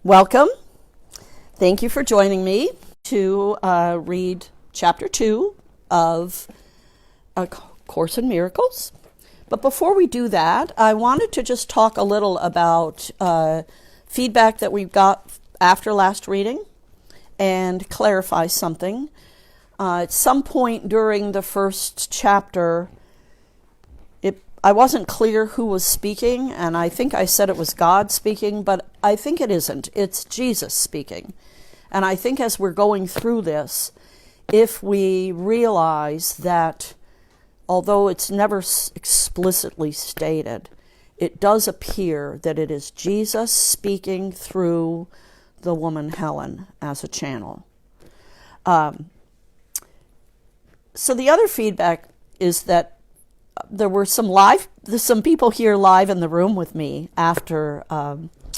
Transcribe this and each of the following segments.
Welcome. Thank you for joining me to read Chapter 2 of A Course in Miracles. But before we do that, I wanted to just talk a little about feedback that we got after last reading and clarify something. At some point during the first chapter, I wasn't clear who was speaking, and I think I said it was God speaking, but I think it isn't. It's Jesus speaking. And I think as we're going through this, if we realize that although it's never explicitly stated, it does appear that it is Jesus speaking through the woman Helen as a channel. So the other feedback is that there were some people here live in the room with me after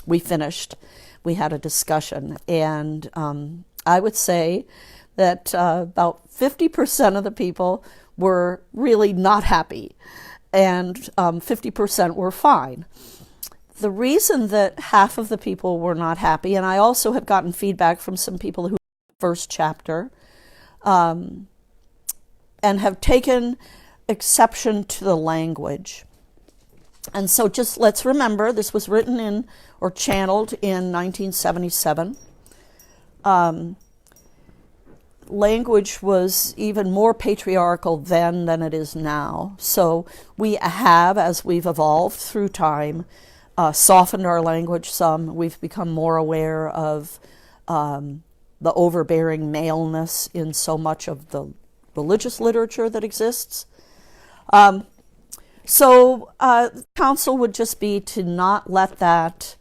we finished. We had a discussion, and I would say that about 50% of the people were really not happy, and 50% were fine. The reason that half of the people were not happy, and I also have gotten feedback from some people who first chapter and have taken exception to the language. And so just let's remember, this was written in or channeled in 1977. Language was even more patriarchal then than it is now. So we have, as we've evolved through time, softened our language some. We've become more aware of the overbearing maleness in so much of the religious literature that exists. So counsel would just be to not let that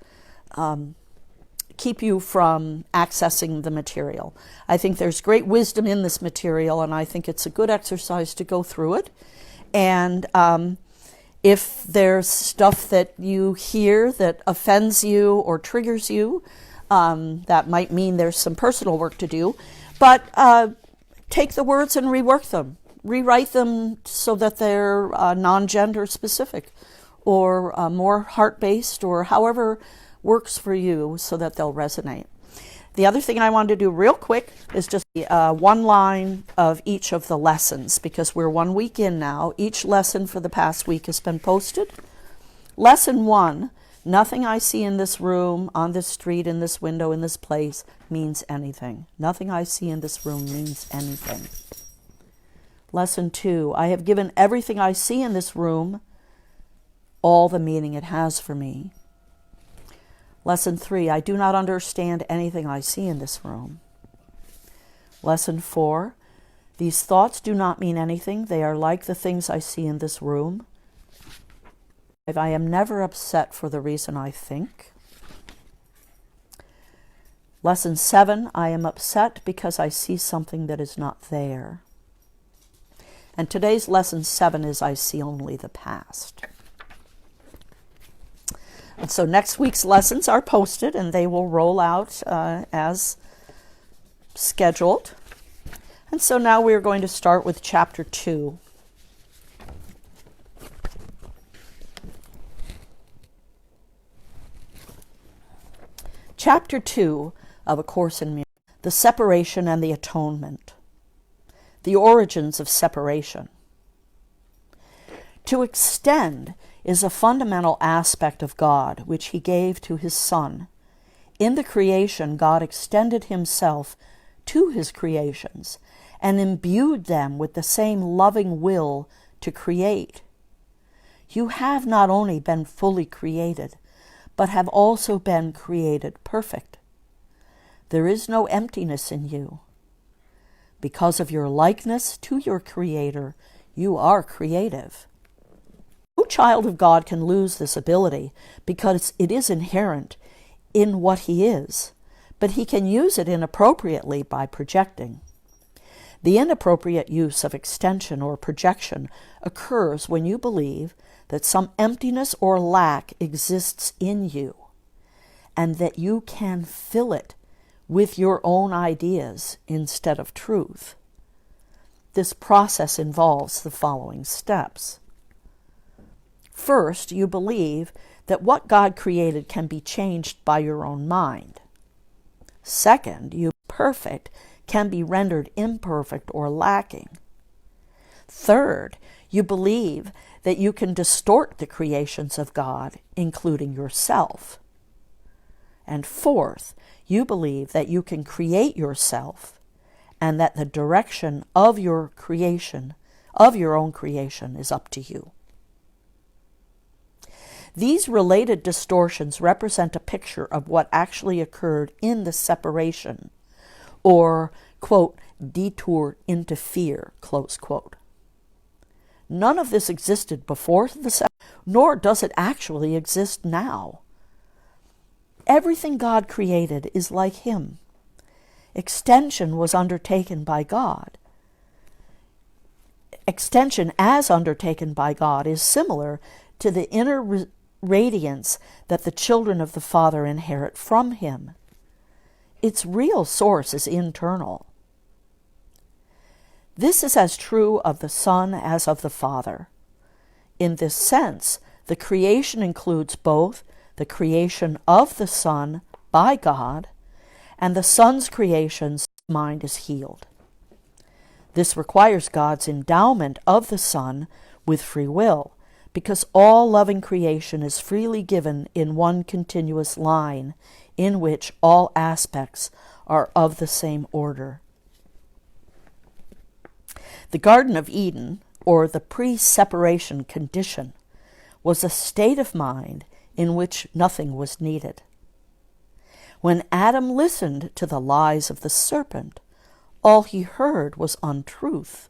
keep you from accessing the material. I think there's great wisdom in this material, and I think it's a good exercise to go through it. And if there's stuff that you hear that offends you or triggers you, that might mean there's some personal work to do. But take the words and rework them. Rewrite them so that they're non-gender specific or more heart-based or however works for you so that they'll resonate. The other thing I wanted to do real quick is just one line of each of the lessons, because we're 1 week in now. Each lesson for the past week has been posted. Lesson 1, nothing I see in this room, on this street, in this window, in this place means anything. Nothing I see in this room means anything. Lesson 2, I have given everything I see in this room all the meaning it has for me. Lesson 3, I do not understand anything I see in this room. Lesson 4, these thoughts do not mean anything. They are like the things I see in this room. I am never upset for the reason I think. Lesson 7, I am upset because I see something that is not there. And today's lesson 7 is I see only the past. And so next week's lessons are posted, and they will roll out as scheduled. And so now we're going to start with Chapter 2. Chapter 2 of A Course in Miracles, the separation and the atonement. The origins of separation. To extend is a fundamental aspect of God, which he gave to his Son. In the creation, God extended himself to his creations and imbued them with the same loving will to create. You have not only been fully created, but have also been created perfect. There is no emptiness in you. Because of your likeness to your Creator, you are creative. No child of God can lose this ability because it is inherent in what he is, but he can use it inappropriately by projecting. The inappropriate use of extension or projection occurs when you believe that some emptiness or lack exists in you, and that you can fill it with your own ideas instead of truth. This process involves the following steps. First, you believe that what God created can be changed by your own mind. Second, you perfect can be rendered imperfect or lacking. Third, you believe that you can distort the creations of God, including yourself. And fourth, you believe that you can create yourself and that the direction of your creation, of your own creation, is up to you. These related distortions represent a picture of what actually occurred in the separation, or, quote, detour into fear, close quote. None of this existed before the separation, nor does it actually exist now. Everything God created is like Him. Extension was undertaken by God. Extension as undertaken by God is similar to the inner radiance that the children of the Father inherit from Him. Its real source is internal. This is as true of the Son as of the Father. In this sense, the creation includes both the creation of the Son by God and the Son's creation's mind is healed. This requires God's endowment of the Son with free will, because all loving creation is freely given in one continuous line in which all aspects are of the same order. The Garden of Eden, or the pre-separation condition, was a state of mind in which nothing was needed. When Adam listened to the lies of the serpent, all he heard was untruth.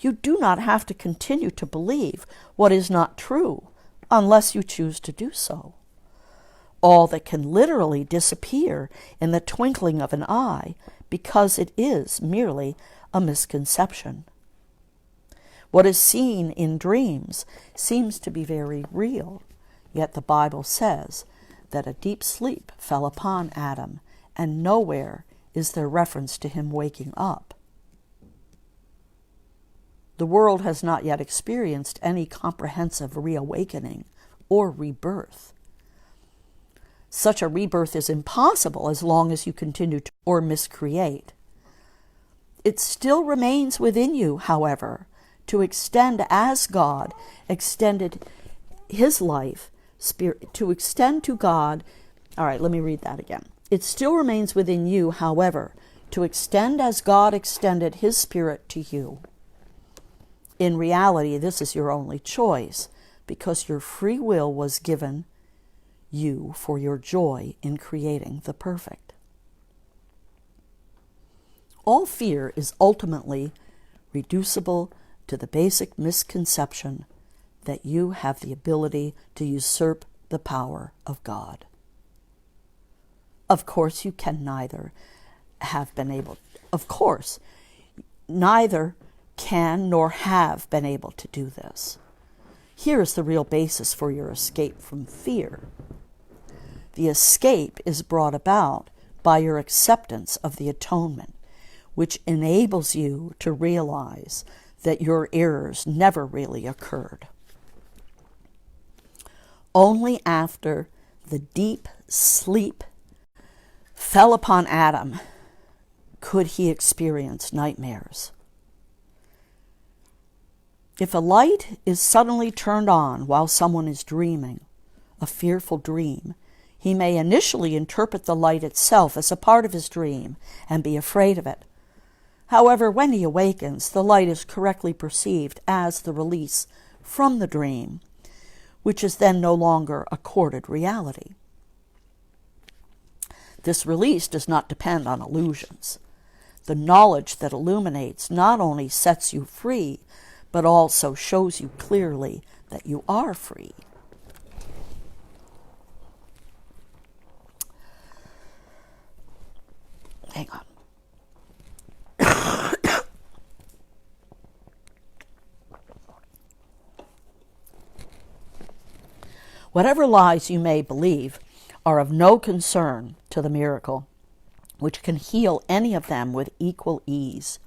You do not have to continue to believe what is not true unless you choose to do so. All that can literally disappear in the twinkling of an eye because it is merely a misconception. What is seen in dreams seems to be very real, yet the Bible says that a deep sleep fell upon Adam, and nowhere is there reference to him waking up. The world has not yet experienced any comprehensive reawakening or rebirth. Such a rebirth is impossible as long as you continue to or miscreate. It still remains within you, however, to extend as God extended His life, to extend to God. All right, let me read that again. It still remains within you, however, to extend as God extended His Spirit to you. In reality, this is your only choice, because your free will was given you for your joy in creating the perfect. All fear is ultimately reducible to the basic misconception that you have the ability to usurp the power of God. Of course, you can neither can nor have been able to do this. Here is the real basis for your escape from fear. The escape is brought about by your acceptance of the atonement, which enables you to realize that your errors never really occurred. Only after the deep sleep fell upon Adam could he experience nightmares. If a light is suddenly turned on while someone is dreaming, a fearful dream, he may initially interpret the light itself as a part of his dream and be afraid of it. However, when he awakens, the light is correctly perceived as the release from the dream, which is then no longer accorded reality. This release does not depend on illusions. The knowledge that illuminates not only sets you free, but also shows you clearly that you are free. Hang on. Whatever lies you may believe are of no concern to the miracle, which can heal any of them with equal ease.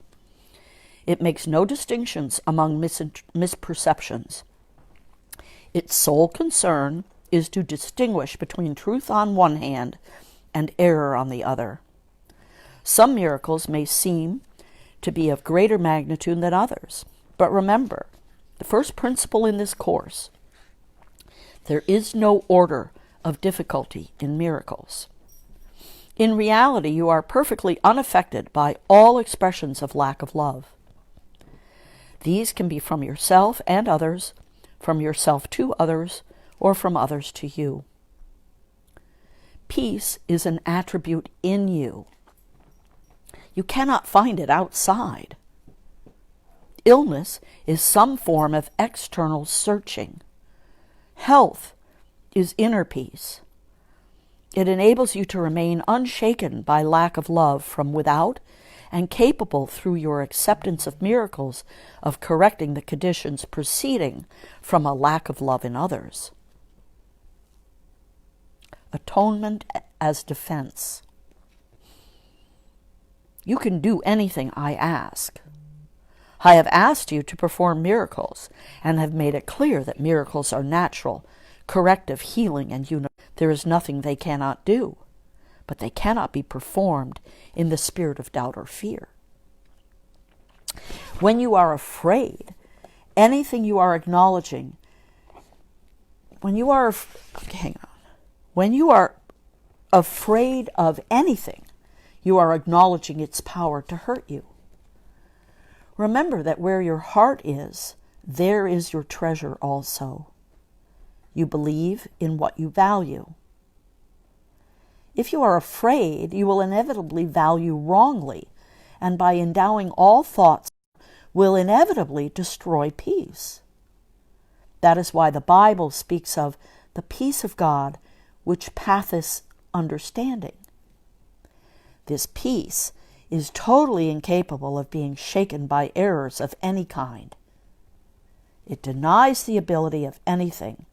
It makes no distinctions among misperceptions. Its sole concern is to distinguish between truth on one hand and error on the other. Some miracles may seem to be of greater magnitude than others, but remember, the first principle in this course: there is no order of difficulty in miracles. In reality, you are perfectly unaffected by all expressions of lack of love. These can be from yourself and others, from yourself to others, or from others to you. Peace is an attribute in you. You cannot find it outside. Illness is some form of external searching. Health is inner peace. It enables you to remain unshaken by lack of love from without and capable through your acceptance of miracles of correcting the conditions proceeding from a lack of love in others. Atonement as defense. You can do anything I ask. I have asked you to perform miracles and have made it clear that miracles are natural, corrective, healing, and universal. There is nothing they cannot do, but they cannot be performed in the spirit of doubt or fear. When you are afraid, anything you are acknowledging, when you are afraid of anything, you are acknowledging its power to hurt you. Remember that where your heart is, there is your treasure also. You believe in what you value. If you are afraid, you will inevitably value wrongly, and by endowing all thoughts, will inevitably destroy peace. That is why the Bible speaks of the peace of God, which passeth understanding. This peace is totally incapable of being shaken by errors of any kind. It denies the ability of anything,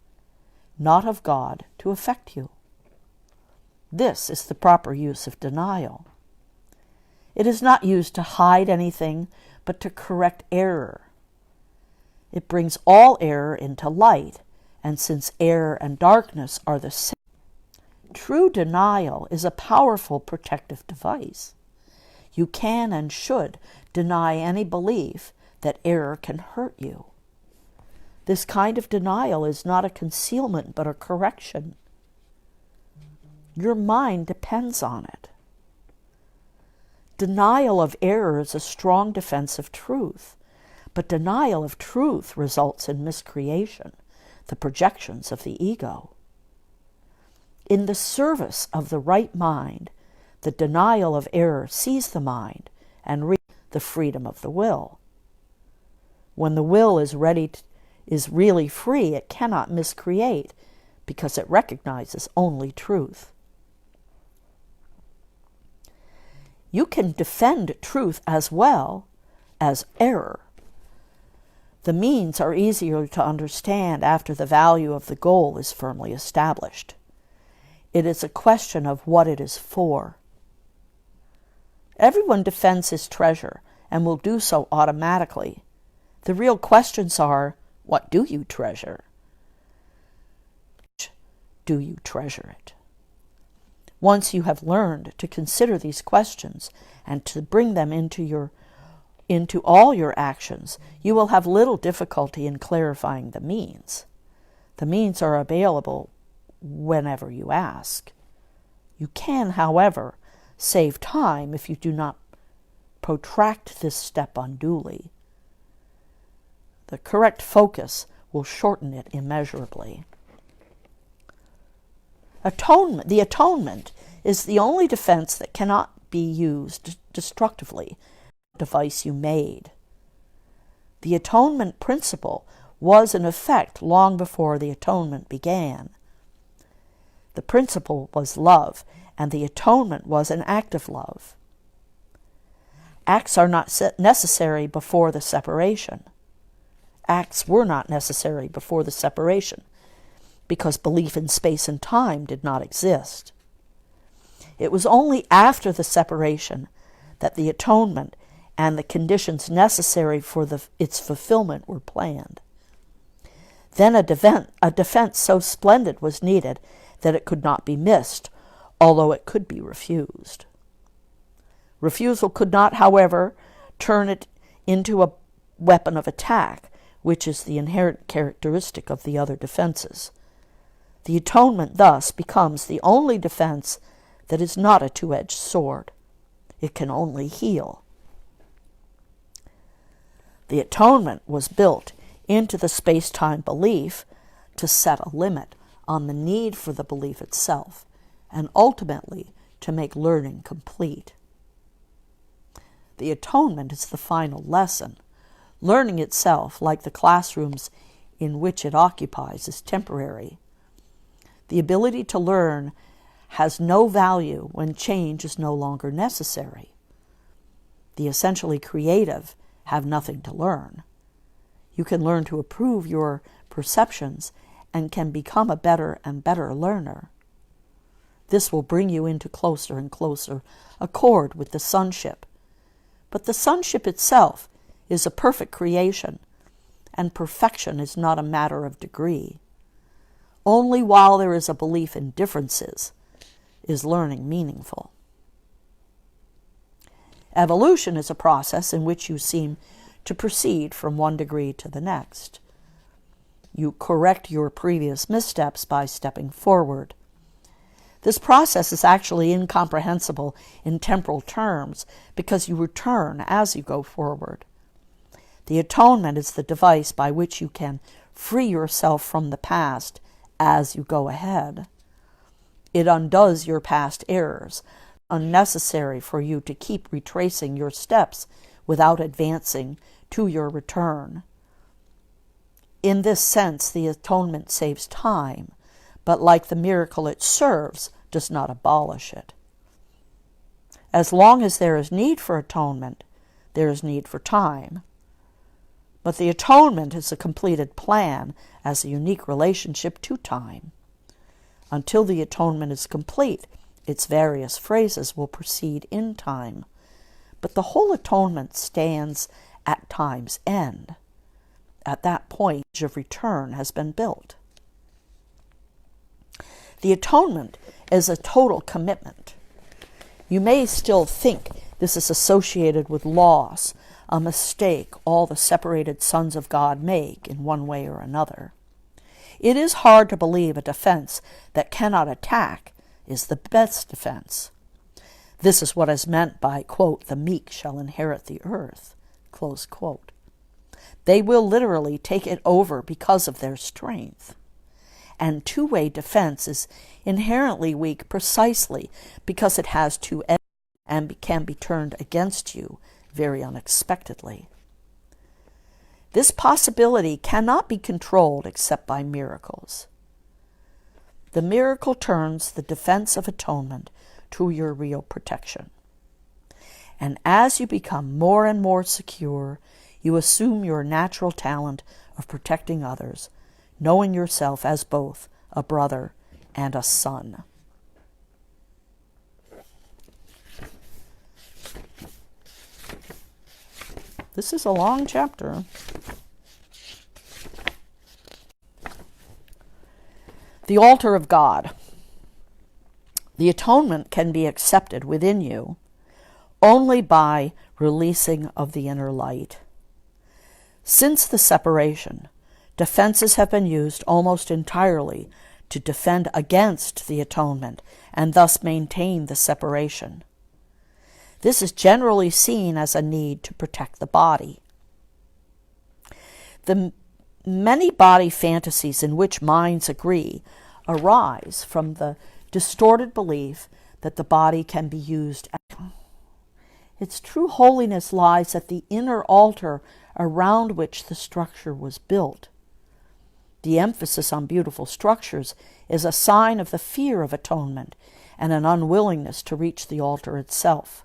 not of God, to affect you. This is the proper use of denial. It is not used to hide anything, but to correct error. It brings all error into light, and since error and darkness are the same, true denial is a powerful protective device. You can and should deny any belief that error can hurt you. This kind of denial is not a concealment, but a correction. Your mind depends on it. Denial of error is a strong defense of truth, but denial of truth results in miscreation, the projections of the ego. In the service of the right mind, the denial of error sees the mind and the freedom of the will. When the will is really free, it cannot miscreate because it recognizes only truth. You can defend truth as well as error. The means are easier to understand after the value of the goal is firmly established. It is a question of what it is for. Everyone defends his treasure and will do so automatically. The real questions are, what do you treasure? Do you treasure it? Once you have learned to consider these questions and to bring them into all your actions, you will have little difficulty in clarifying the means. The means are available whenever you ask. You can, however, save time if you do not protract this step unduly. The correct focus will shorten it immeasurably. The atonement is the only defense that cannot be used destructively, the device you made. The atonement principle was in effect long before the atonement began. The principle was love, and the atonement was an act of love. Acts are not necessary before the separation. Acts were not necessary before the separation, because belief in space and time did not exist. It was only after the separation that the atonement and the conditions necessary for its fulfillment were planned. Then a defense so splendid was needed that it could not be missed, although it could be refused. Refusal could not, however, turn it into a weapon of attack, which is the inherent characteristic of the other defenses. The atonement thus becomes the only defense that is not a two-edged sword. It can only heal. The atonement was built into the space-time belief to set a limit on the need for the belief itself, and ultimately to make learning complete. The atonement is the final lesson. Learning itself, like the classrooms in which it occupies, is temporary. The ability to learn has no value when change is no longer necessary. The essentially creative have nothing to learn. You can learn to improve your perceptions and can become a better and better learner. This will bring you into closer and closer accord with the sonship. But the sonship itself is a perfect creation, and perfection is not a matter of degree. Only while there is a belief in differences is learning meaningful. Evolution is a process in which you seem to proceed from one degree to the next. You correct your previous missteps by stepping forward. This process is actually incomprehensible in temporal terms because you return as you go forward. The atonement is the device by which you can free yourself from the past as you go ahead. It undoes your past errors, unnecessary for you to keep retracing your steps without advancing to your return. In this sense, the atonement saves time, but like the miracle it serves, does not abolish it. As long as there is need for atonement, there is need for time. But the atonement is a completed plan as a unique relationship to time. Until the atonement is complete, its various phases will proceed in time. But the whole atonement stands at time's end. At that point, the bridge of return has been built. The atonement is a total commitment. You may still think this is associated with loss, a mistake all the separated sons of God make in one way or another. It is hard to believe a defense that cannot attack is the best defense. This is what is meant by, quote, the meek shall inherit the earth, close quote. They will literally take it over because of their strength. And two-way defense is inherently weak precisely because it has two edges and can be turned against you very unexpectedly. This possibility cannot be controlled except by miracles. The miracle turns the defense of atonement to your real protection. And as you become more and more secure, you assume your natural talent of protecting others, knowing yourself as both a brother and a son. This is a long chapter. The altar of God. The atonement can be accepted within you only by releasing of the inner light. Since the separation, defenses have been used almost entirely to defend against the atonement and thus maintain the separation. This is generally seen as a need to protect the body. The many body fantasies in which minds agree arise from the distorted belief that the body can be used. Its true holiness lies at the inner altar around which the structure was built. The emphasis on beautiful structures is a sign of the fear of atonement and an unwillingness to reach the altar itself.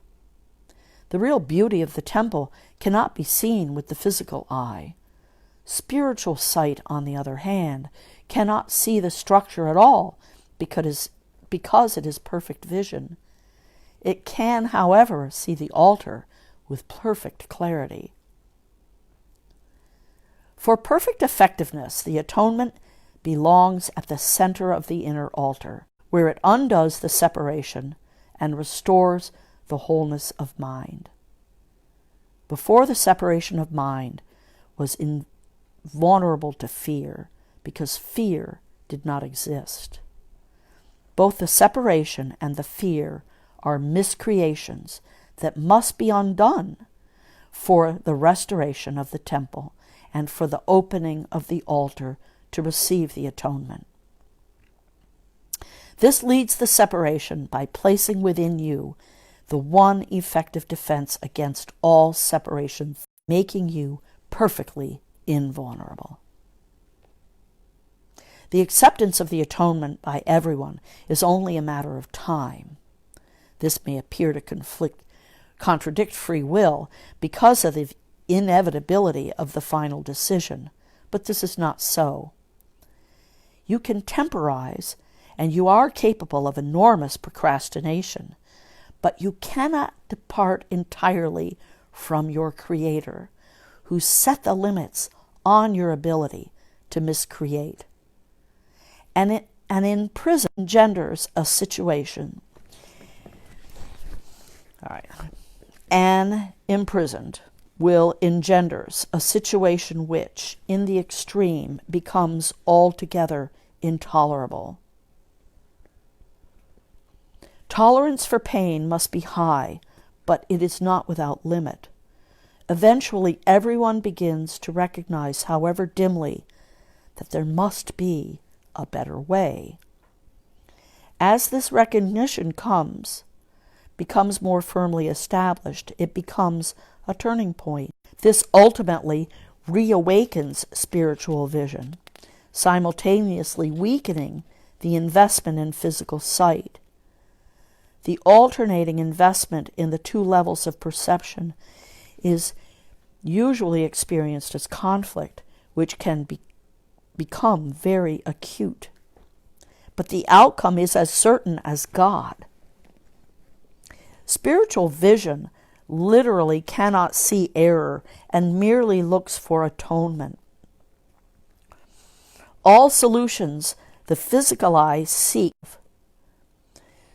The real beauty of the temple cannot be seen with the physical eye. Spiritual sight, on the other hand, cannot see the structure at all because it is perfect vision. It can, however, see the altar with perfect clarity. For perfect effectiveness, the atonement belongs at the center of the inner altar, where it undoes the separation and restores the wholeness of mind. Before, the separation of mind was invulnerable to fear, because fear did not exist. Both the separation and the fear are miscreations that must be undone for the restoration of the temple and for the opening of the altar to receive the atonement. This leads the separation by placing within you the one effective defense against all separation, making you perfectly invulnerable. The acceptance of the atonement by everyone is only a matter of time. This may appear to contradict free will because of the inevitability of the final decision, but this is not so. You can temporize, and you are capable of enormous procrastination, but you cannot depart entirely from your Creator, who set the limits on your ability to miscreate. And in prison engenders a situation. All right. An imprisoned will engenders a situation which, in the extreme, becomes altogether intolerable. Tolerance for pain must be high, but it is not without limit. Eventually, everyone begins to recognize, however dimly, that there must be a better way. As this recognition becomes more firmly established, it becomes a turning point. This ultimately reawakens spiritual vision, simultaneously weakening the investment in physical sight. The alternating investment in the two levels of perception is usually experienced as conflict, which can become very acute. But the outcome is as certain as God. Spiritual vision literally cannot see error and merely looks for atonement. All solutions the physical eye seek.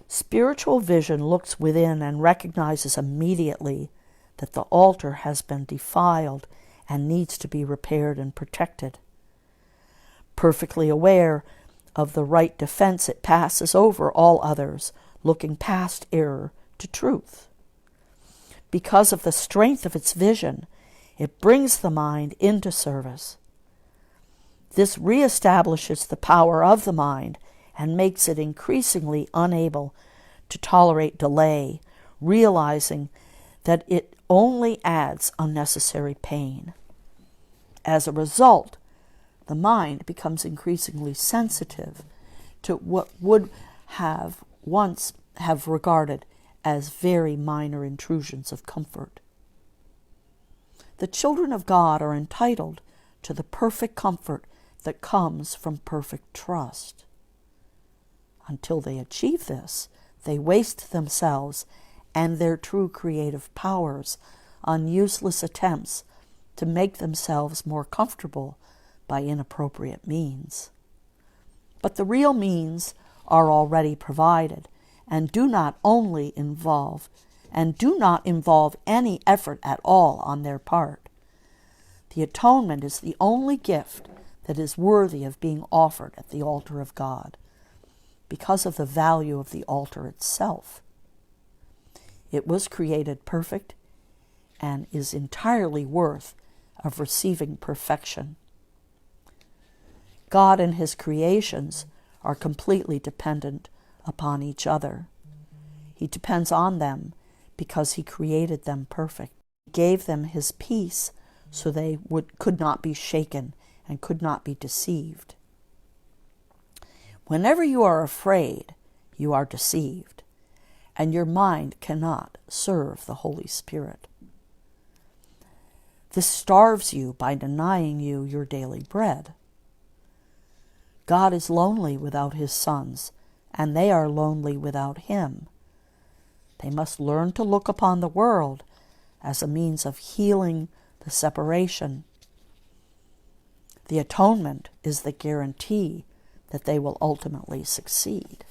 Spiritual vision looks within and recognizes immediately that the altar has been defiled and needs to be repaired and protected. Perfectly aware of the right defense, it passes over all others, looking past error to truth. Because of the strength of its vision, it brings the mind into service. This reestablishes the power of the mind and makes it increasingly unable to tolerate delay, realizing that it only adds unnecessary pain. As a result, the mind becomes increasingly sensitive to what would once have regarded as very minor intrusions of comfort. The children of God are entitled to the perfect comfort that comes from perfect trust. Until they achieve this, they waste themselves and their true creative powers on useless attempts to make themselves more comfortable by inappropriate means. But the real means are already provided and do not involve any effort at all on their part. The atonement is the only gift that is worthy of being offered at the altar of God, because of the value of the altar itself. It was created perfect and is entirely worth of receiving perfection. God and his creations are completely dependent upon each other. He depends on them because he created them perfect. He gave them his peace so they could not be shaken and could not be deceived. Whenever you are afraid, you are deceived, and your mind cannot serve the Holy Spirit. This starves you by denying you your daily bread. God is lonely without his sons, and they are lonely without him. They must learn to look upon the world as a means of healing the separation. The atonement is the guarantee that they will ultimately succeed.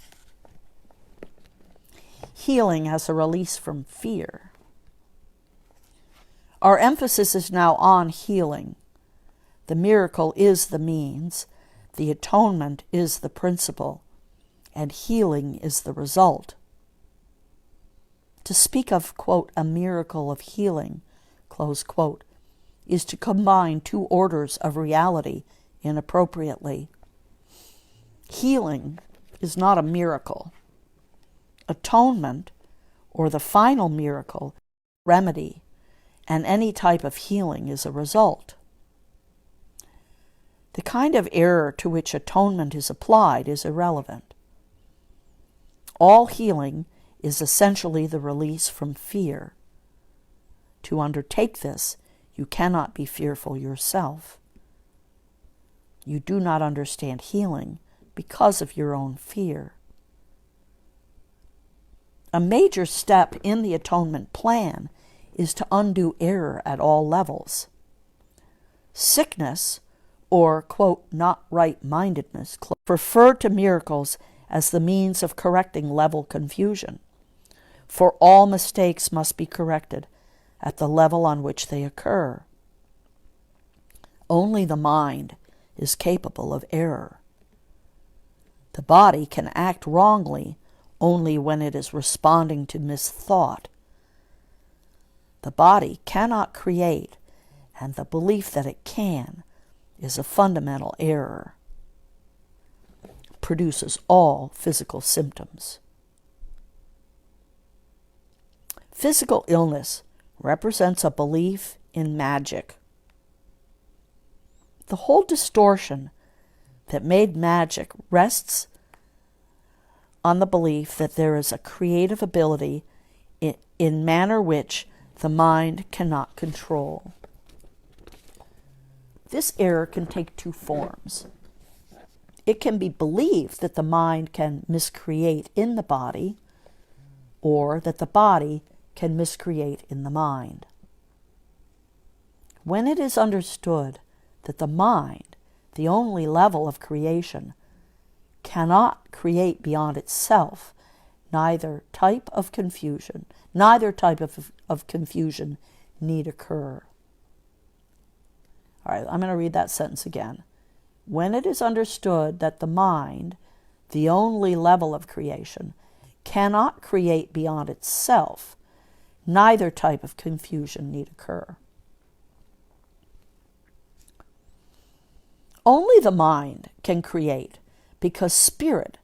healing as a release from fear. Our emphasis is now on healing. The miracle is the means, the atonement is the principle, and healing is the result. To speak of, quote, a miracle of healing, close quote, is to combine two orders of reality inappropriately. Healing is not a miracle. Atonement, or the final miracle, remedy, and any type of healing is a result. The kind of error to which atonement is applied is irrelevant. All healing is essentially the release from fear. To undertake this, you cannot be fearful yourself. You do not understand healing because of your own fear. A major step in the atonement plan is to undo error at all levels. Sickness, or, quote, not right-mindedness, refer to miracles as the means of correcting level confusion, for all mistakes must be corrected at the level on which they occur. Only the mind is capable of error. The body can act wrongly only when it is responding to misthought. The body cannot create, and the belief that it can is a fundamental error. It produces all physical symptoms. Physical illness represents a belief in magic. The whole distortion that made magic rests on the belief that there is a creative ability in manner which the mind cannot control. This error can take two forms. It can be believed that the mind can miscreate in the body, or that the body can miscreate in the mind. When it is understood that the mind, the only level of creation, cannot create beyond itself, neither type of confusion need occur. All right, I'm going to read that sentence again. When it is understood that the mind, the only level of creation, cannot create beyond itself, neither type of confusion need occur. Only the mind can create, because spirit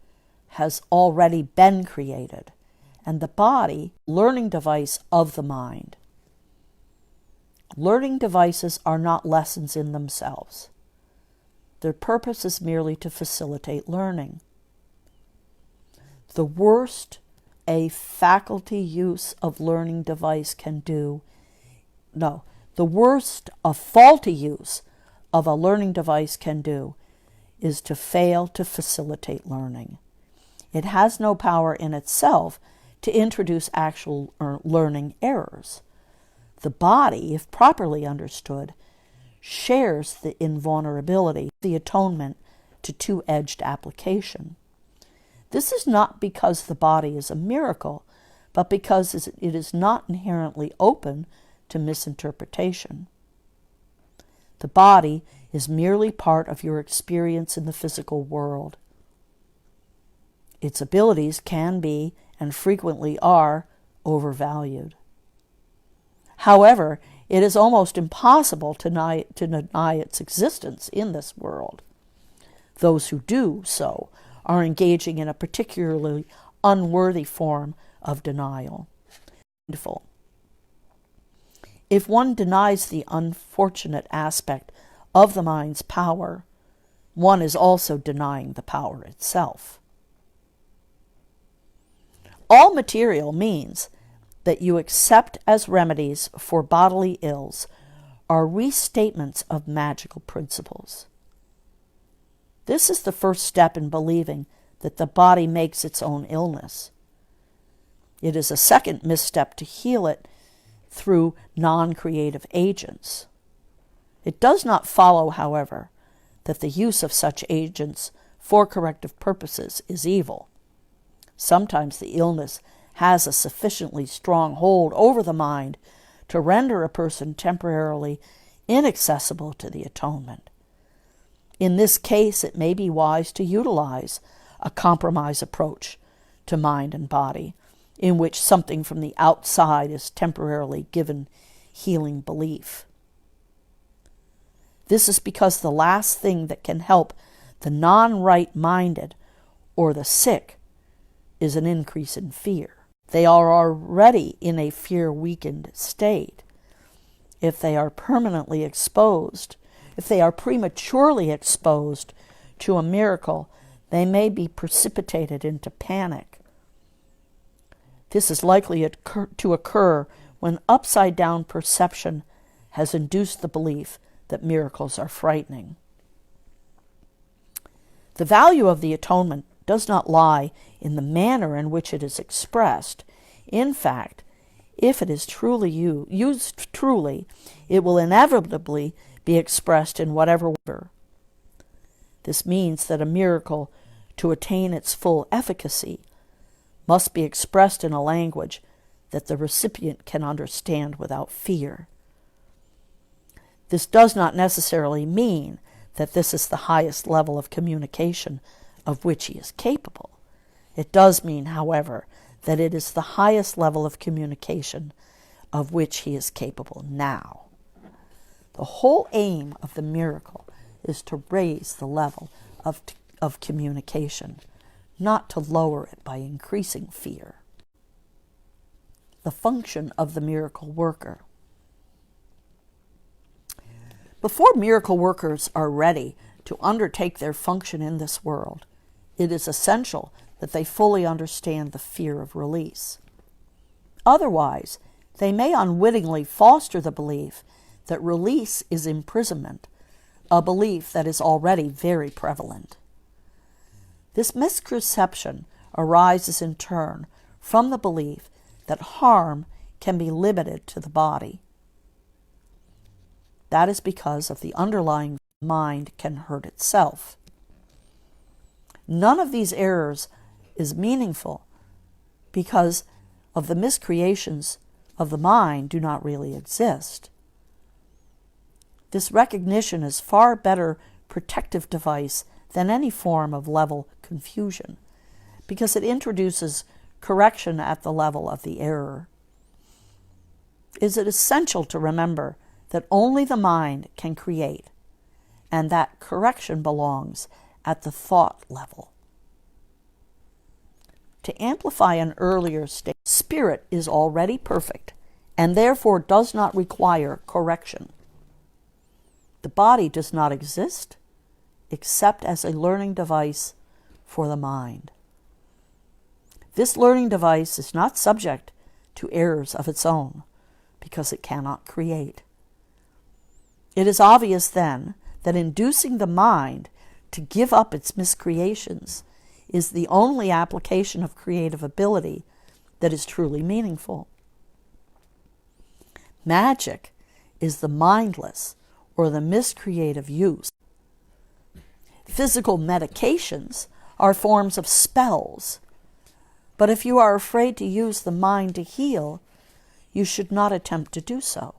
has already been created, and the body, learning device of the mind. Learning devices are not lessons in themselves. Their purpose is merely to facilitate learning. The worst a faculty use of learning device can do, the worst a faulty use of a learning device can do is to fail to facilitate learning. It has no power in itself to introduce actual learning errors. The body, if properly understood, shares the invulnerability, the atonement to two-edged application. This is not because the body is a miracle, but because it is not inherently open to misinterpretation. The body is merely part of your experience in the physical world. Its abilities can be, and frequently are, overvalued. However, it is almost impossible to deny its existence in this world. Those who do so are engaging in a particularly unworthy form of denial. If one denies the unfortunate aspect of the mind's power, one is also denying the power itself. All material means that you accept as remedies for bodily ills are restatements of magical principles. This is the first step in believing that the body makes its own illness. It is a second misstep to heal it through non-creative agents. It does not follow, however, that the use of such agents for corrective purposes is evil. Sometimes the illness has a sufficiently strong hold over the mind to render a person temporarily inaccessible to the atonement. In this case, it may be wise to utilize a compromise approach to mind and body, in which something from the outside is temporarily given healing belief. This is because the last thing that can help the non-right-minded or the sick is an increase in fear. They are already in a fear-weakened state. If they are permanently exposed, if they are prematurely exposed to a miracle, they may be precipitated into panic. This is likely to occur when upside-down perception has induced the belief that miracles are frightening. The value of the atonement does not lie in the manner in which it is expressed. In fact, if it is truly used truly, it will inevitably be expressed in whatever way. This means that a miracle, to attain its full efficacy, must be expressed in a language that the recipient can understand without fear. This does not necessarily mean that this is the highest level of communication of which he is capable. It does mean, however, that it is the highest level of communication of which he is capable now. The whole aim of the miracle is to raise the level of communication, not to lower it by increasing fear. The function of the miracle worker. Before miracle workers are ready to undertake their function in this world, it is essential that they fully understand the fear of release. Otherwise, they may unwittingly foster the belief that release is imprisonment, a belief that is already very prevalent. This misconception arises in turn from the belief that harm can be limited to the body. That is because of the underlying mind can hurt itself. None of these errors is meaningful because of the miscreations of the mind do not really exist. This recognition is far better protective device than any form of level confusion because it introduces correction at the level of the error. It is essential to remember that only the mind can create, and that correction belongs at the thought level. To amplify an earlier state, spirit is already perfect and therefore does not require correction. The body does not exist except as a learning device for the mind. This learning device is not subject to errors of its own because it cannot create. It is obvious then that inducing the mind to give up its miscreations is the only application of creative ability that is truly meaningful. Magic is the mindless or the miscreative use. Physical medications are forms of spells, but if you are afraid to use the mind to heal, you should not attempt to do so.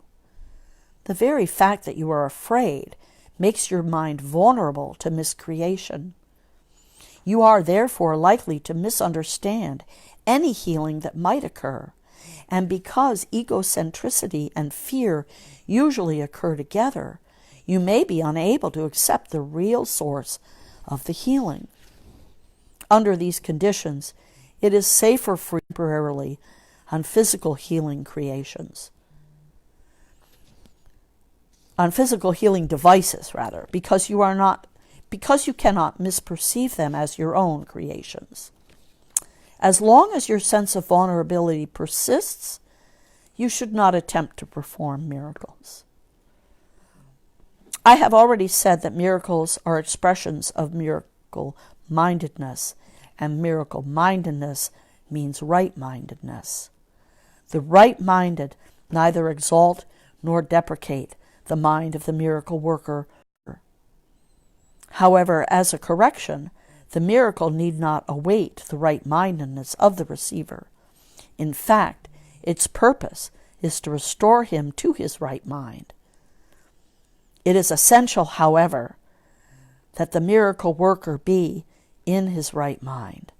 The very fact that you are afraid makes your mind vulnerable to miscreation. You are therefore likely to misunderstand any healing that might occur, and because egocentricity and fear usually occur together, you may be unable to accept the real source of the healing. Under these conditions, it is safer for temporarily on physical healing devices, because you cannot misperceive them as your own creations. As long as your sense of vulnerability persists, you should not attempt to perform miracles. I have already said that miracles are expressions of miracle-mindedness, and miracle-mindedness means right-mindedness. The right-minded neither exalt nor deprecate the mind of the miracle worker. However, as a correction, the miracle need not await the right-mindedness of the receiver. In fact, its purpose is to restore him to his right mind. It is essential, however, that the miracle worker be in his right mind,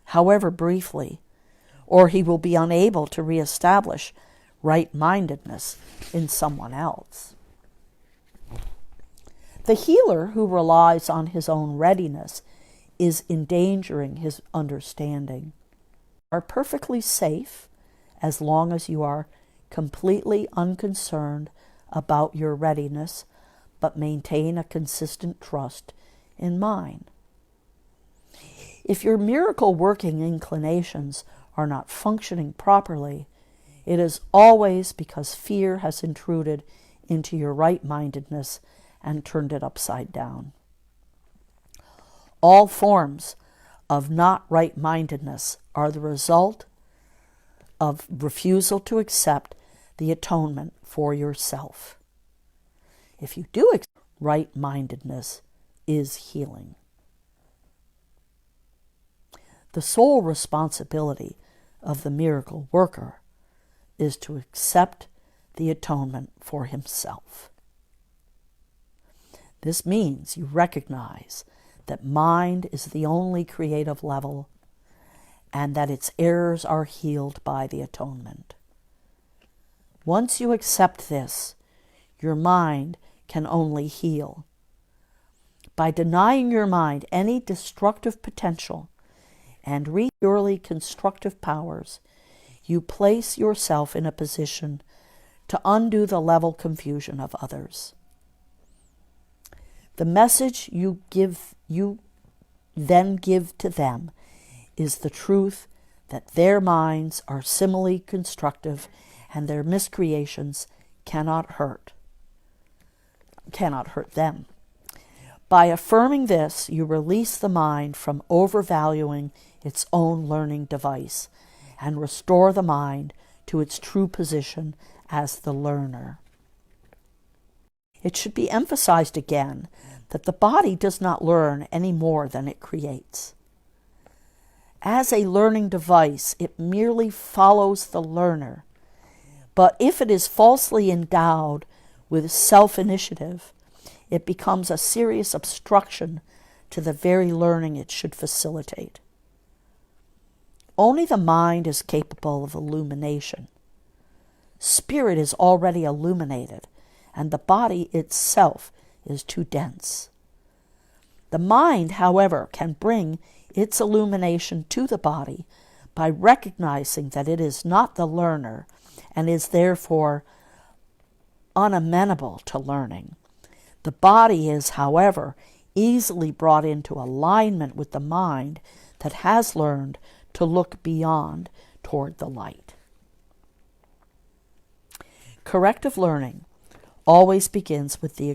however briefly, or he will be unable to reestablish right-mindedness in someone else. The healer who relies on his own readiness is endangering his understanding. You are perfectly safe as long as you are completely unconcerned about your readiness, but maintain a consistent trust in mine. If your miracle-working inclinations are not functioning properly, it is always because fear has intruded into your right-mindedness and turned it upside down. All forms of not right-mindedness are the result of refusal to accept the atonement for yourself. If you do accept, right-mindedness is healing. The sole responsibility of the miracle worker is to accept the atonement for himself. This means you recognize that mind is the only creative level and that its errors are healed by the atonement. Once you accept this, your mind can only heal. By denying your mind any destructive potential and purely constructive powers, you place yourself in a position to undo the level confusion of others. The message you then give to them is the truth that their minds are similarly constructive and their miscreations cannot hurt them. By affirming this, you release the mind from overvaluing its own learning device and restore the mind to its true position as the learner. It should be emphasized again that the body does not learn any more than it creates. As a learning device, it merely follows the learner. But if it is falsely endowed with self-initiative, it becomes a serious obstruction to the very learning it should facilitate. Only the mind is capable of illumination. Spirit is already illuminated, and the body itself is too dense. The mind, however, can bring its illumination to the body by recognizing that it is not the learner and is therefore unamenable to learning. The body is, however, easily brought into alignment with the mind that has learned to look beyond toward the light. Corrective learning always begins with the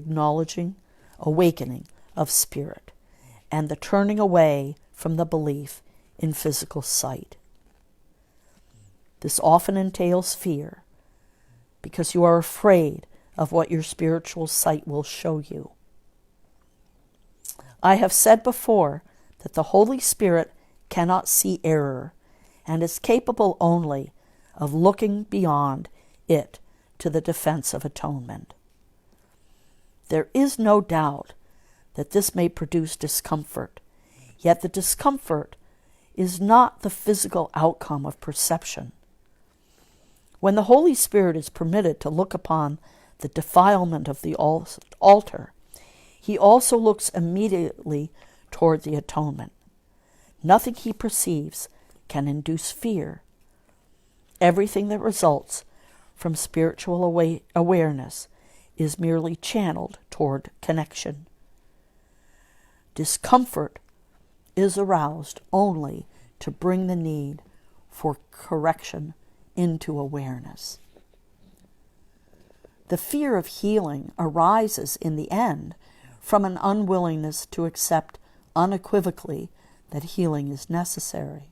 awakening of spirit and the turning away from the belief in physical sight. This often entails fear because you are afraid of what your spiritual sight will show you. I have said before that the Holy Spirit cannot see error and is capable only of looking beyond it to the defense of atonement. There is no doubt that this may produce discomfort, yet the discomfort is not the physical outcome of perception. When the Holy Spirit is permitted to look upon the defilement of the altar, he also looks immediately toward the atonement. Nothing he perceives can induce fear. Everything that results from spiritual awareness is merely channeled toward connection. Discomfort is aroused only to bring the need for correction into awareness. The fear of healing arises in the end from an unwillingness to accept unequivocally that healing is necessary.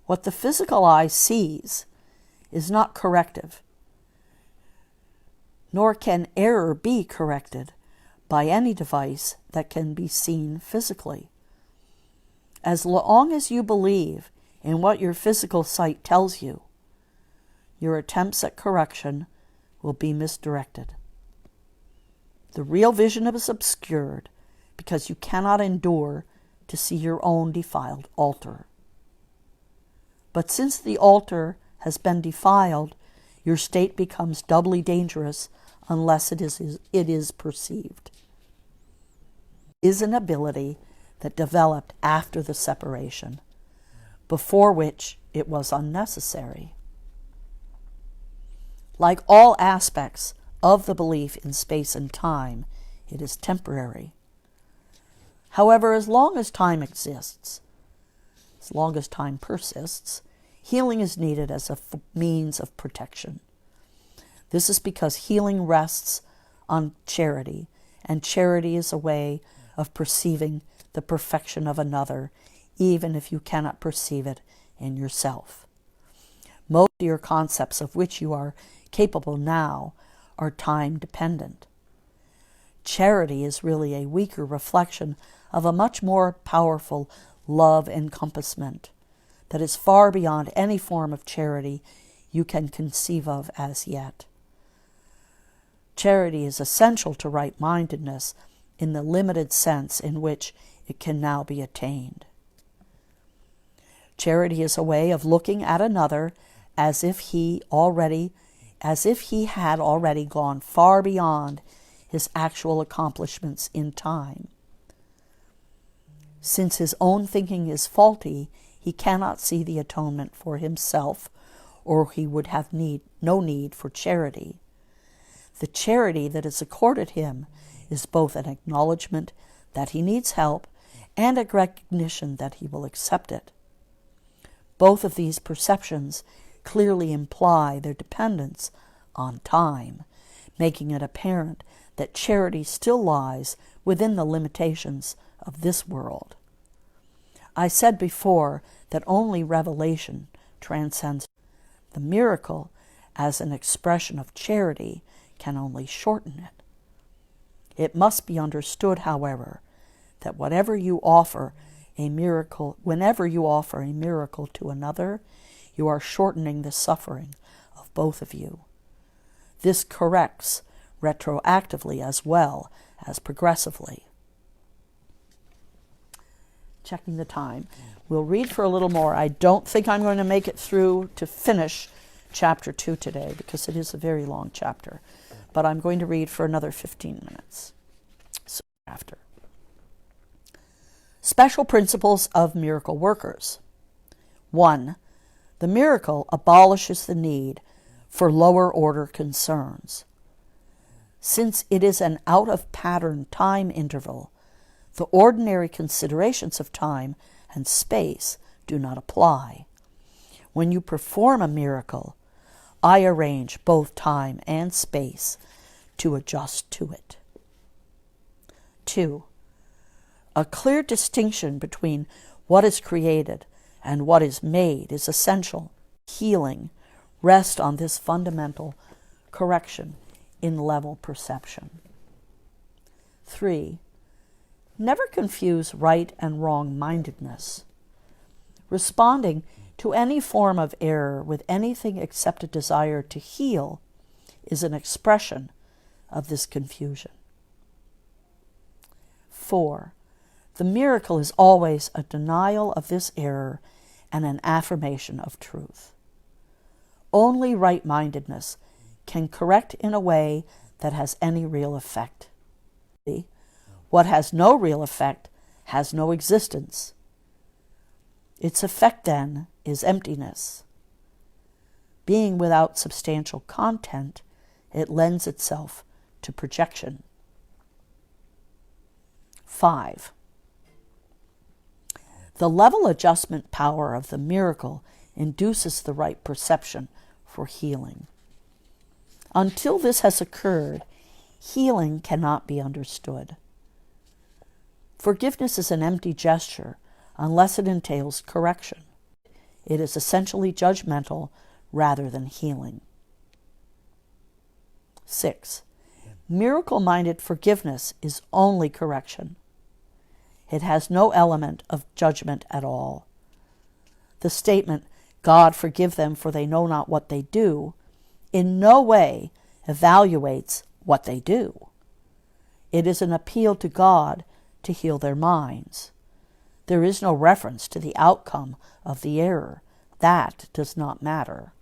What the physical eye sees is not corrective, nor can error be corrected by any device that can be seen physically. As long as you believe in what your physical sight tells you, your attempts at correction will be misdirected. The real vision is obscured because you cannot endure to see your own defiled altar. But since the altar has been defiled, your state becomes doubly dangerous unless it is perceived. It is an ability that developed after the separation, before which it was unnecessary. Like all aspects of the belief in space and time, it is temporary. However, as long as time exists, as long as time persists, healing is needed as a means of protection. This is because healing rests on charity, and charity is a way of perceiving the perfection of another, even if you cannot perceive it in yourself. Most of your concepts of which you are capable now are time-dependent. Charity is really a weaker reflection of a much more powerful love encompassment that is far beyond any form of charity you can conceive of as yet. Charity is essential to right-mindedness in the limited sense in which it can now be attained. Charity is a way of looking at another as if he had already gone far beyond his actual accomplishments in time. Since his own thinking is faulty, he cannot see the atonement for himself, or he would have no need for charity. The charity that is accorded him is both an acknowledgement that he needs help and a recognition that he will accept it. Both of these perceptions clearly imply their dependence on time, making it apparent that charity still lies within the limitations of this world. I said before that only revelation transcends. The miracle, as an expression of charity, can only shorten it. It must be understood, however, that whenever you offer a miracle to another, you are shortening the suffering of both of you. This corrects retroactively as well as progressively. Checking the time. We'll read for a little more. I don't think I'm going to make it through to finish chapter 2 today because it is a very long chapter. But I'm going to read for another 15 minutes. So after. Special principles of miracle workers. 1. The miracle abolishes the need for lower order concerns. Since it is an out-of-pattern time interval, the ordinary considerations of time and space do not apply. When you perform a miracle, I arrange both time and space to adjust to it. 2. A clear distinction between what is created and what is made is essential. Healing rests on this fundamental correction in level perception. 3. Never confuse right and wrong-mindedness. Responding to any form of error with anything except a desire to heal is an expression of this confusion. 4. The miracle is always a denial of this error and an affirmation of truth. Only right-mindedness can correct in a way that has any real effect. What has no real effect has no existence. Its effect, then, is emptiness. Being without substantial content, it lends itself to projection. 5. The level adjustment power of the miracle induces the right perception for healing. Until this has occurred, healing cannot be understood. Forgiveness is an empty gesture unless it entails correction. It is essentially judgmental rather than healing. 6. Miracle-minded forgiveness is only correction. It has no element of judgment at all. The statement, God forgive them for they know not what they do, in no way evaluates what they do. It is an appeal to God to heal their minds. There is no reference to the outcome of the error. That does not matter.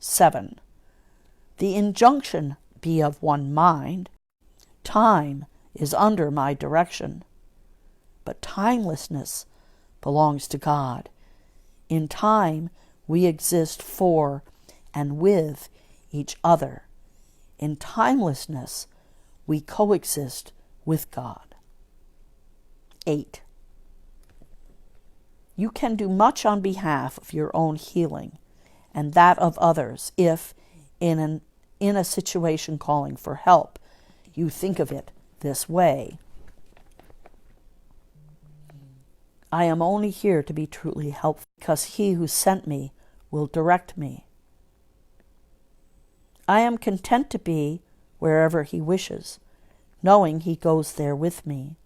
7. The injunction be of one mind. Time is under my direction, but timelessness belongs to God. In time, we exist for and with each other. In timelessness, we coexist with God. 8. You can do much on behalf of your own healing and that of others if, in a situation calling for help, you think of it this way. I am only here to be truly helpful because he who sent me will direct me. I am content to be wherever he wishes, knowing he goes there with me.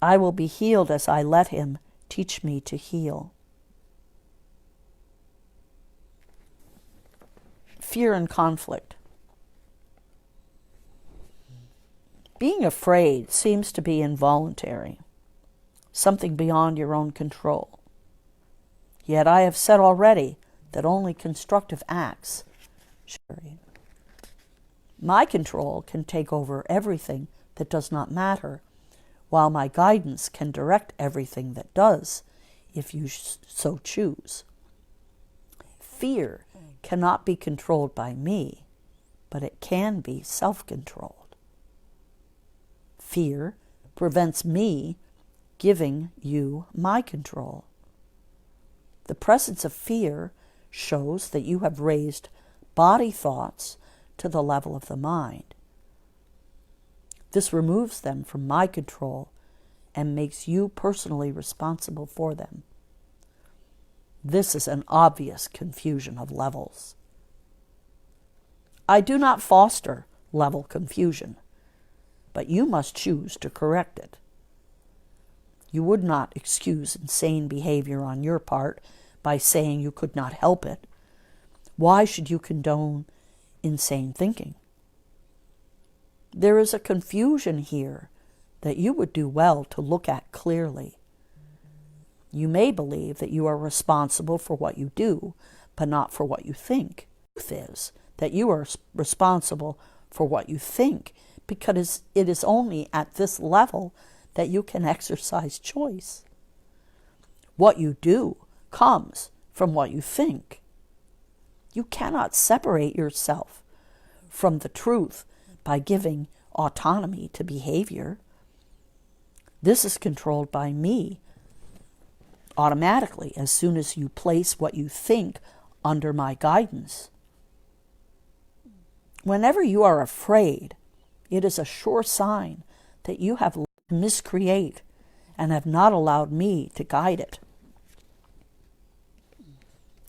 I will be healed as I let him teach me to heal. Fear and conflict. Being afraid seems to be involuntary, something beyond your own control. Yet I have said already that only constructive acts should be. My control can take over everything that does not matter, while my guidance can direct everything that does, if you so choose. Fear cannot be controlled by me, but it can be self-controlled. Fear prevents me giving you my control. The presence of fear shows that you have raised body thoughts to the level of the mind. This removes them from my control and makes you personally responsible for them. This is an obvious confusion of levels. I do not foster level confusion, but you must choose to correct it. You would not excuse insane behavior on your part by saying you could not help it. Why should you condone insane thinking? There is a confusion here that you would do well to look at clearly. You may believe that you are responsible for what you do, but not for what you think. The truth is that you are responsible for what you think, because it is only at this level that you can exercise choice. What you do comes from what you think. You cannot separate yourself from the truth by giving autonomy to behavior. This is controlled by me automatically as soon as you place what you think under my guidance. Whenever you are afraid, it is a sure sign that you have miscreate and have not allowed me to guide it.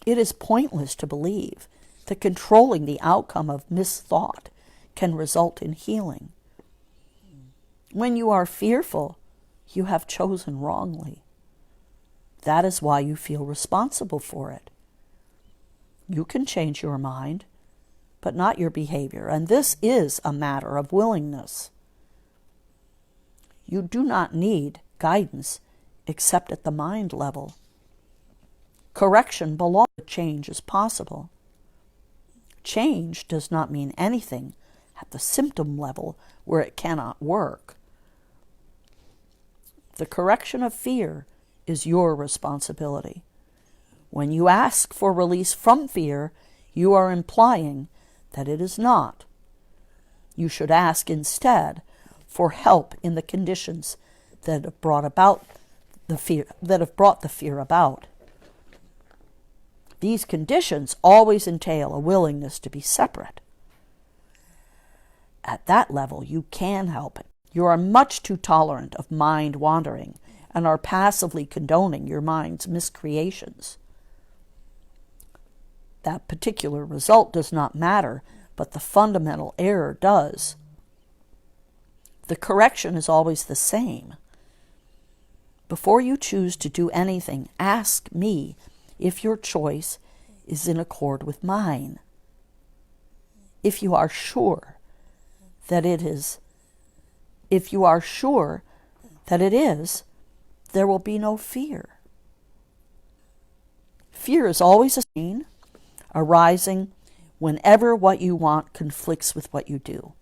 It is pointless to believe that controlling the outcome of misthought can result in healing. When you are fearful, you have chosen wrongly. That is why you feel responsible for it. You can change your mind, but not your behavior, and this is a matter of willingness. You do not need guidance except at the mind level. Correction belongs to change is possible. Change does not mean anything at the symptom level where it cannot work. The correction of fear is your responsibility. When you ask for release from fear, you are implying that it is not. You should ask instead for help in the conditions that have brought the fear about. These conditions always entail a willingness to be separate. At that level, you can help it. You are much too tolerant of mind wandering and are passively condoning your mind's miscreations. That particular result does not matter, but the fundamental error does. The correction is always the same. Before you choose to do anything, ask me if your choice is in accord with mine. If you are sure that it is, there will be no fear. Fear is always a strain arising whenever what you want conflicts with what you do.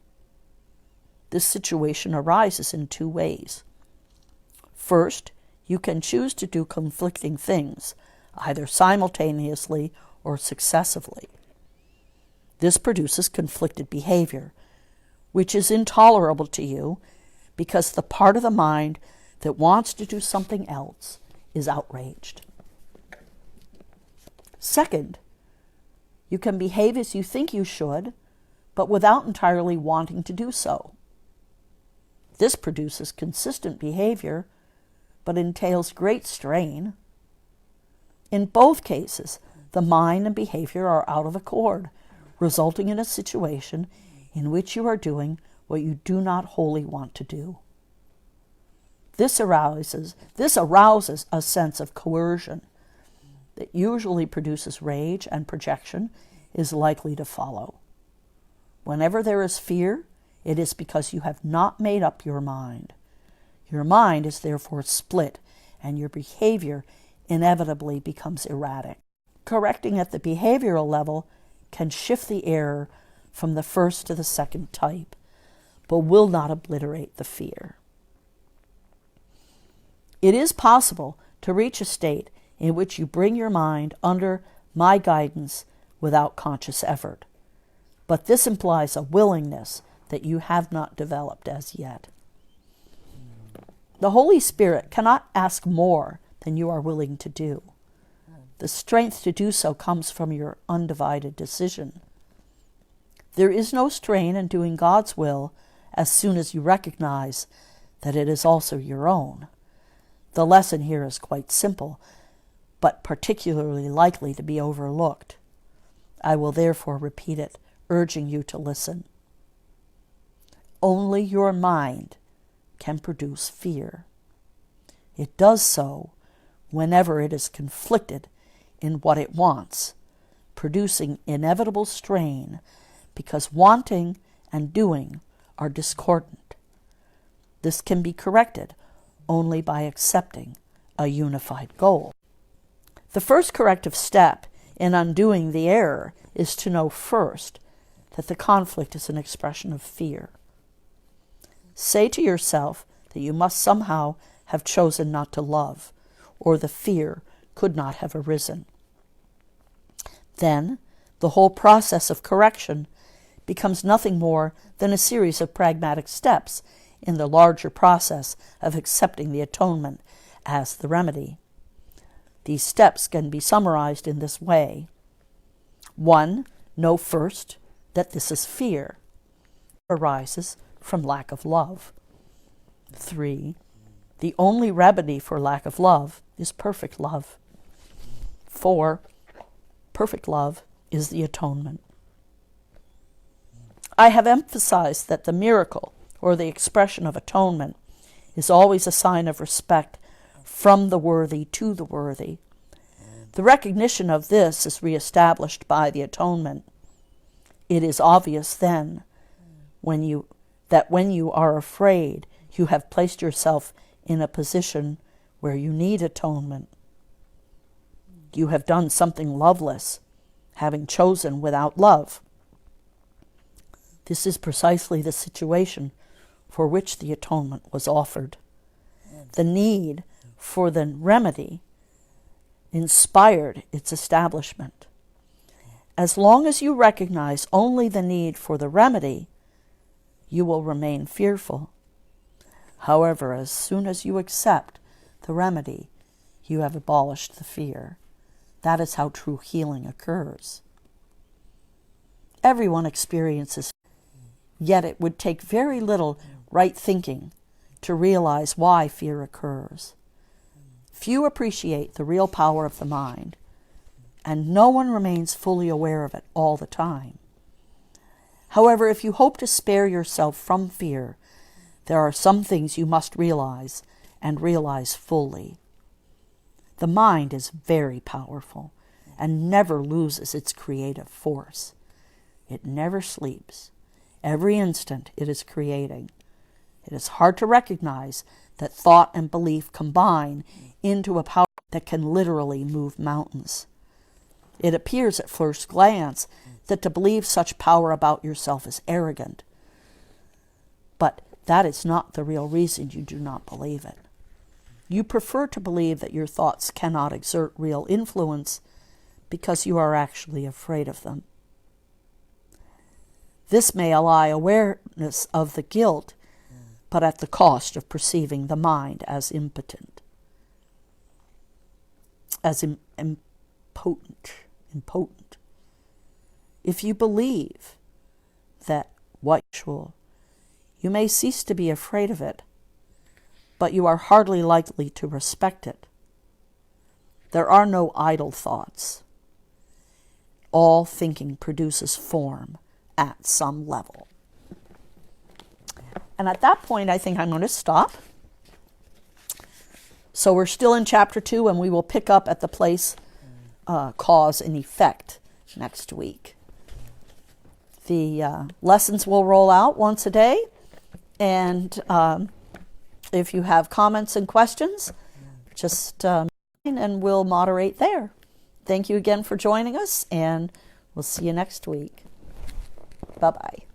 This situation arises in two ways. First, you can choose to do conflicting things, either simultaneously or successively. This produces conflicted behavior, which is intolerable to you because the part of the mind that wants to do something else is outraged. Second, you can behave as you think you should, but without entirely wanting to do so. This produces consistent behavior, but entails great strain. In both cases, the mind and behavior are out of accord, resulting in a situation in which you are doing what you do not wholly want to do. This arouses a sense of coercion that usually produces rage, and projection is likely to follow. Whenever there is fear, it is because you have not made up your mind. Your mind is therefore split, and your behavior inevitably becomes erratic. Correcting at the behavioral level can shift the error from the first to the second type, but will not obliterate the fear. It is possible to reach a state in which you bring your mind under my guidance without conscious effort, but this implies a willingness that you have not developed as yet. The Holy Spirit cannot ask more than you are willing to do. The strength to do so comes from your undivided decision. There is no strain in doing God's will as soon as you recognize that it is also your own. The lesson here is quite simple, but particularly likely to be overlooked. I will therefore repeat it, urging you to listen. Only your mind can produce fear. It does so whenever it is conflicted in what it wants, producing inevitable strain because wanting and doing are discordant. This can be corrected only by accepting a unified goal. The first corrective step in undoing the error is to know first that the conflict is an expression of fear. Say to yourself that you must somehow have chosen not to love, or the fear could not have arisen. Then, the whole process of correction becomes nothing more than a series of pragmatic steps in the larger process of accepting the atonement as the remedy. These steps can be summarized in this way. 1. Know first that this is fear. It arises from lack of love. 3. The only remedy for lack of love is perfect love. 4. Perfect love is the atonement. I have emphasized that the miracle, or the expression of atonement, is always a sign of respect from the worthy to the worthy. The recognition of this is reestablished by the atonement. It is obvious then when you are afraid, you have placed yourself in a position where you need atonement. You have done something loveless, having chosen without love. This is precisely the situation for which the atonement was offered. The need for the remedy inspired its establishment. As long as you recognize only the need for the remedy, you will remain fearful. However, as soon as you accept the remedy, you have abolished the fear. That is how true healing occurs. Everyone experiences, yet it would take very little right thinking to realize why fear occurs. Few appreciate the real power of the mind, and no one remains fully aware of it all the time. However, if you hope to spare yourself from fear, there are some things you must realize and realize fully. The mind is very powerful and never loses its creative force. It never sleeps. Every instant it is creating. It is hard to recognize that thought and belief combine into a power that can literally move mountains. It appears at first glance that to believe such power about yourself is arrogant. But that is not the real reason you do not believe it. You prefer to believe that your thoughts cannot exert real influence because you are actually afraid of them. This may ally awareness of the guilt, but at the cost of perceiving the mind as impotent, as impotent. If you believe that what is actual, you may cease to be afraid of it, but you are hardly likely to respect it. There are no idle thoughts. All thinking produces form at some level. And at that point, I think I'm going to stop. So we're still in chapter 2, and we will pick up at the place cause and effect next week. The lessons will roll out once a day, and if you have comments and questions, just and we'll moderate there. Thank you again for joining us, and we'll see you next week. Bye-bye.